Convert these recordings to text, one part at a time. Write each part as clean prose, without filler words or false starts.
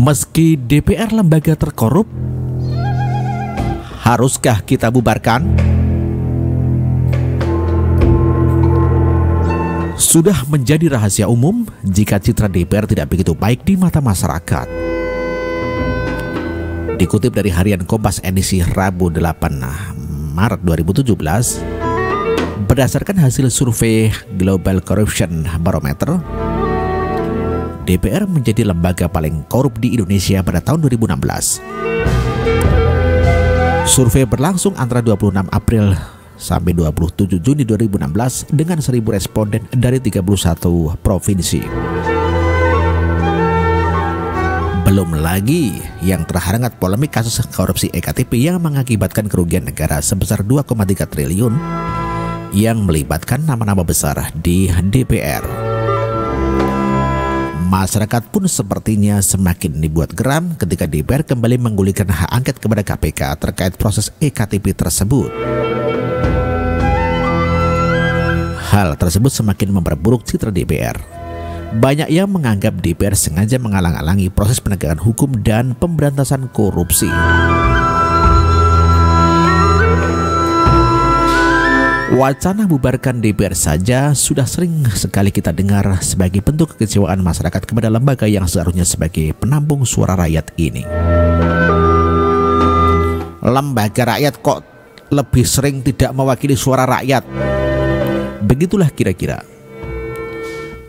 Meski DPR lembaga terkorup, haruskah kita bubarkan? Sudah menjadi rahasia umum jika citra DPR tidak begitu baik di mata masyarakat. Dikutip dari harian Kompas edisi Rabu 8 Maret 2017, berdasarkan hasil survei Global Corruption Barometer, DPR menjadi lembaga paling korup di Indonesia pada tahun 2016. Survei berlangsung antara 26 April sampai 27 Juni 2016 dengan 1.000 responden dari 31 provinsi. Belum lagi yang terhangat polemik kasus korupsi EKTP yang mengakibatkan kerugian negara sebesar 2,3 triliun yang melibatkan nama-nama besar di DPR. Masyarakat pun sepertinya semakin dibuat geram ketika DPR kembali menggulirkan hak angket kepada KPK terkait proses EKTP tersebut. Hal tersebut semakin memperburuk citra DPR. Banyak yang menganggap DPR sengaja menghalang-halangi proses penegakan hukum dan pemberantasan korupsi. Wacana bubarkan DPR saja sudah sering sekali kita dengar sebagai bentuk kekecewaan masyarakat kepada lembaga yang seharusnya sebagai penampung suara rakyat ini. Lembaga rakyat kok lebih sering tidak mewakili suara rakyat? Begitulah kira-kira.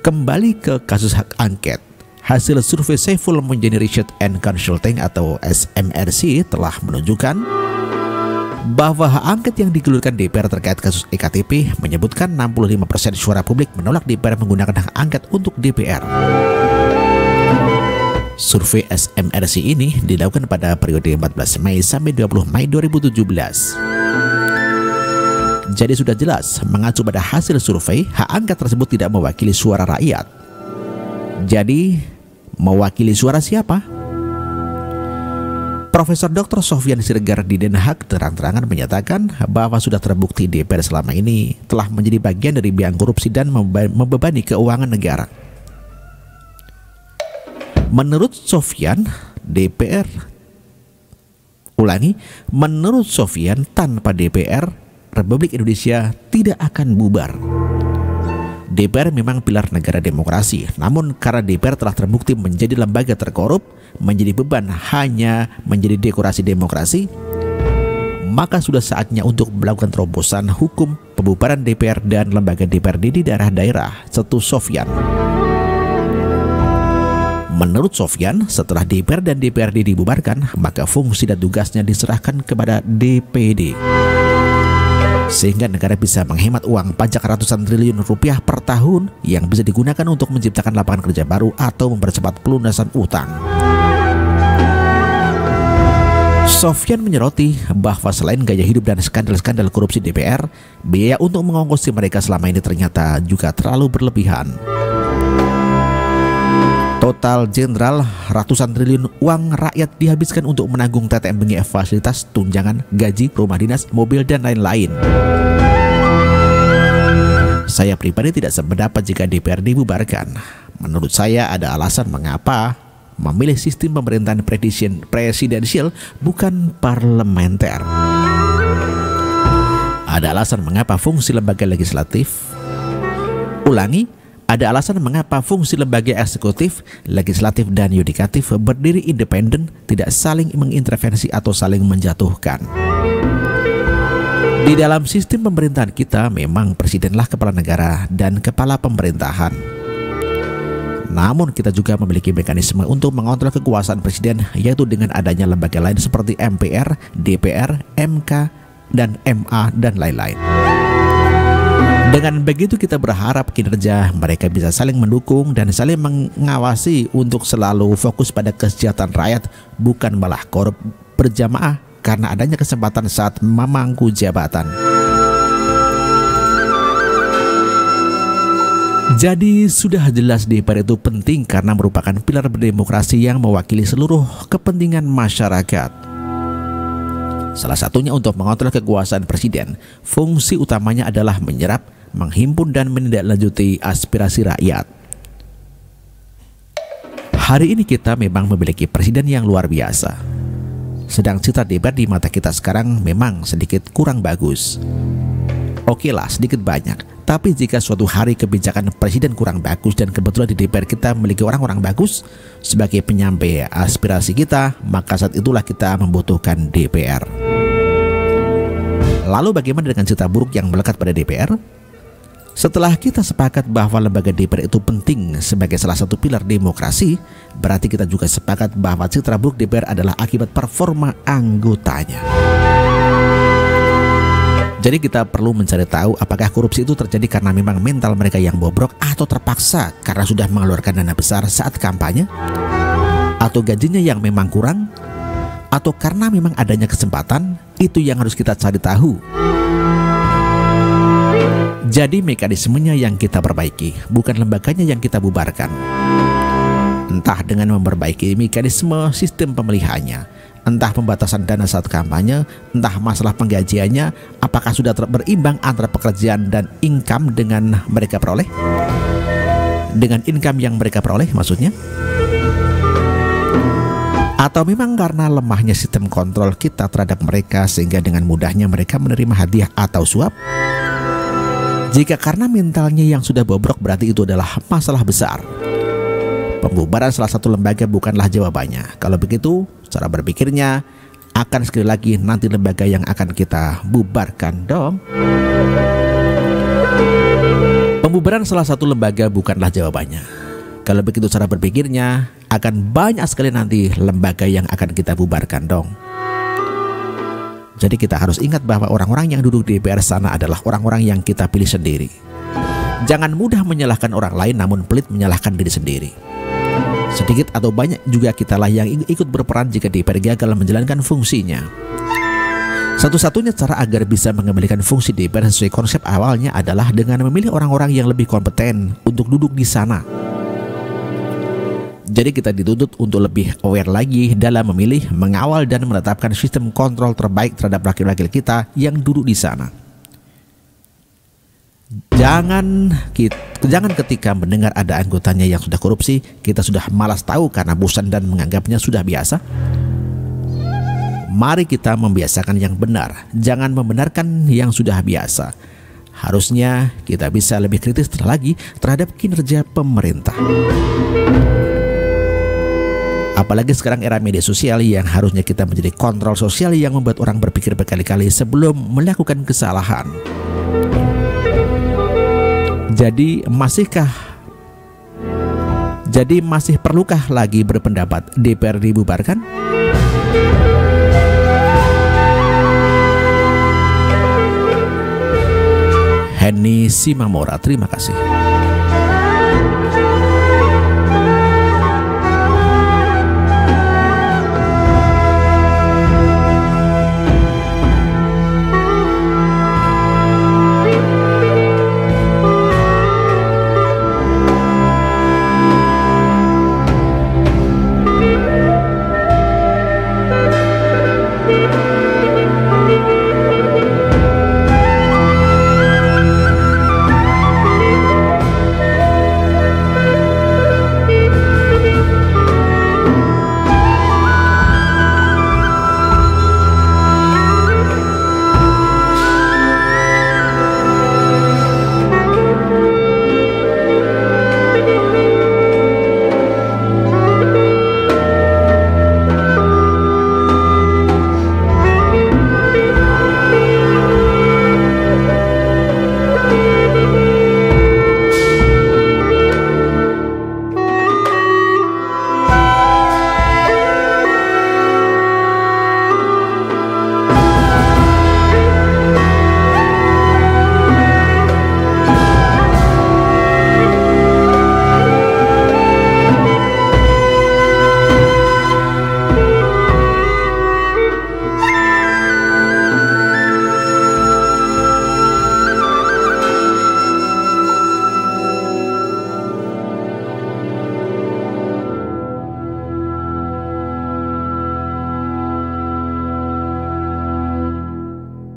Kembali ke kasus hak angket, hasil survei Saiful Munjani Research and Consulting atau SMRC telah menunjukkan bahwa hak angket yang digulirkan DPR terkait kasus EKTP menyebutkan 65% suara publik menolak DPR menggunakan hak angket untuk DPR. Survei SMRC ini dilakukan pada periode 14 Mei sampai 20 Mei 2017. Jadi sudah jelas mengacu pada hasil survei, hak angket tersebut tidak mewakili suara rakyat. Jadi mewakili suara siapa? Profesor Dr. Sofyan Siregar di Den Haag terang-terangan menyatakan bahwa sudah terbukti DPR selama ini telah menjadi bagian dari biang korupsi dan membebani keuangan negara. Menurut Sofyan, menurut Sofyan, tanpa DPR, Republik Indonesia tidak akan bubar. DPR memang pilar negara demokrasi, namun karena DPR telah terbukti menjadi lembaga terkorup, menjadi beban hanya menjadi dekorasi demokrasi, maka sudah saatnya untuk melakukan terobosan hukum pembubaran DPR dan lembaga DPRD di daerah-daerah, cetus Sofyan. Menurut Sofyan, setelah DPR dan DPRD dibubarkan, maka fungsi dan tugasnya diserahkan kepada DPD. Sehingga negara bisa menghemat uang pajak ratusan triliun rupiah per tahun yang bisa digunakan untuk menciptakan lapangan kerja baru atau mempercepat pelunasan utang. Sofyan menyoroti bahwa selain gaya hidup dan skandal-skandal korupsi DPR, biaya untuk mengongkosi mereka selama ini ternyata juga terlalu berlebihan. Total jenderal ratusan triliun uang rakyat dihabiskan untuk menanggung TTM bengi fasilitas, tunjangan, gaji, rumah dinas, mobil, dan lain-lain. Saya pribadi tidak sependapat jika DPR dibubarkan. Menurut saya ada alasan mengapa memilih sistem pemerintahan presidensial bukan parlementer. Ada alasan mengapa fungsi lembaga legislatif Ada alasan mengapa fungsi lembaga eksekutif, legislatif, dan yudikatif berdiri independen, tidak saling mengintervensi atau saling menjatuhkan. Di dalam sistem pemerintahan kita, memang presidenlah kepala negara dan kepala pemerintahan. Namun kita juga memiliki mekanisme untuk mengontrol kekuasaan presiden, yaitu dengan adanya lembaga lain seperti MPR, DPR, MK, dan MA, dan lain-lain. Dengan begitu kita berharap kinerja mereka bisa saling mendukung dan saling mengawasi untuk selalu fokus pada kesejahteraan rakyat, bukan malah korup berjamaah karena adanya kesempatan saat memangku jabatan. Jadi sudah jelas DPR itu penting karena merupakan pilar berdemokrasi yang mewakili seluruh kepentingan masyarakat. Salah satunya untuk mengontrol kekuasaan presiden, fungsi utamanya adalah menyerap, menghimpun, dan menindaklanjuti aspirasi rakyat. Hari ini kita memang memiliki presiden yang luar biasa. Sedang citra DPR di mata kita sekarang memang sedikit kurang bagus. Oke lah, sedikit banyak. Tapi jika suatu hari kebijakan presiden kurang bagus dan kebetulan di DPR kita memiliki orang-orang bagus sebagai penyampai aspirasi kita, maka saat itulah kita membutuhkan DPR. Lalu bagaimana dengan citra buruk yang melekat pada DPR? Setelah kita sepakat bahwa lembaga DPR itu penting sebagai salah satu pilar demokrasi, berarti kita juga sepakat bahwa citra buruk DPR adalah akibat performa anggotanya. Jadi kita perlu mencari tahu apakah korupsi itu terjadi karena memang mental mereka yang bobrok atau terpaksa karena sudah mengeluarkan dana besar saat kampanye, atau gajinya yang memang kurang, atau karena memang adanya kesempatan. Itu yang harus kita cari tahu. Jadi mekanismenya yang kita perbaiki, bukan lembaganya yang kita bubarkan. Entah dengan memperbaiki mekanisme sistem pemilihannya, entah pembatasan dana saat kampanye, entah masalah penggajiannya, apakah sudah berimbang antara pekerjaan dan income dengan mereka peroleh? Dengan income yang mereka peroleh maksudnya? Atau memang karena lemahnya sistem kontrol kita terhadap mereka sehingga dengan mudahnya mereka menerima hadiah atau suap? Jika karena mentalnya yang sudah bobrok, berarti itu adalah masalah besar. Pembubaran salah satu lembaga bukanlah jawabannya. Kalau begitu, cara berpikirnya akan sekali lagi nanti lembaga yang akan kita bubarkan dong. Pembubaran salah satu lembaga bukanlah jawabannya. Kalau begitu cara berpikirnya, akan banyak sekali nanti lembaga yang akan kita bubarkan dong. Jadi kita harus ingat bahwa orang-orang yang duduk di DPR sana adalah orang-orang yang kita pilih sendiri. Jangan mudah menyalahkan orang lain namun pelit menyalahkan diri sendiri. Sedikit atau banyak juga kitalah yang ikut berperan jika DPR gagal menjalankan fungsinya. Satu-satunya cara agar bisa mengembalikan fungsi DPR sesuai konsep awalnya adalah dengan memilih orang-orang yang lebih kompeten untuk duduk di sana. Jadi kita dituntut untuk lebih aware lagi dalam memilih, mengawal dan menetapkan sistem kontrol terbaik terhadap wakil-wakil kita yang duduk di sana. Jangan ketika mendengar ada anggotanya yang sudah korupsi, kita sudah malas tahu karena bosan dan menganggapnya sudah biasa. Mari kita membiasakan yang benar, jangan membenarkan yang sudah biasa. Harusnya kita bisa lebih kritis lagi terhadap kinerja pemerintah. Apalagi sekarang era media sosial yang harusnya kita menjadi kontrol sosial yang membuat orang berpikir berkali-kali sebelum melakukan kesalahan. Jadi masih perlukah lagi berpendapat DPR dibubarkan? Henny Simamora, terima kasih.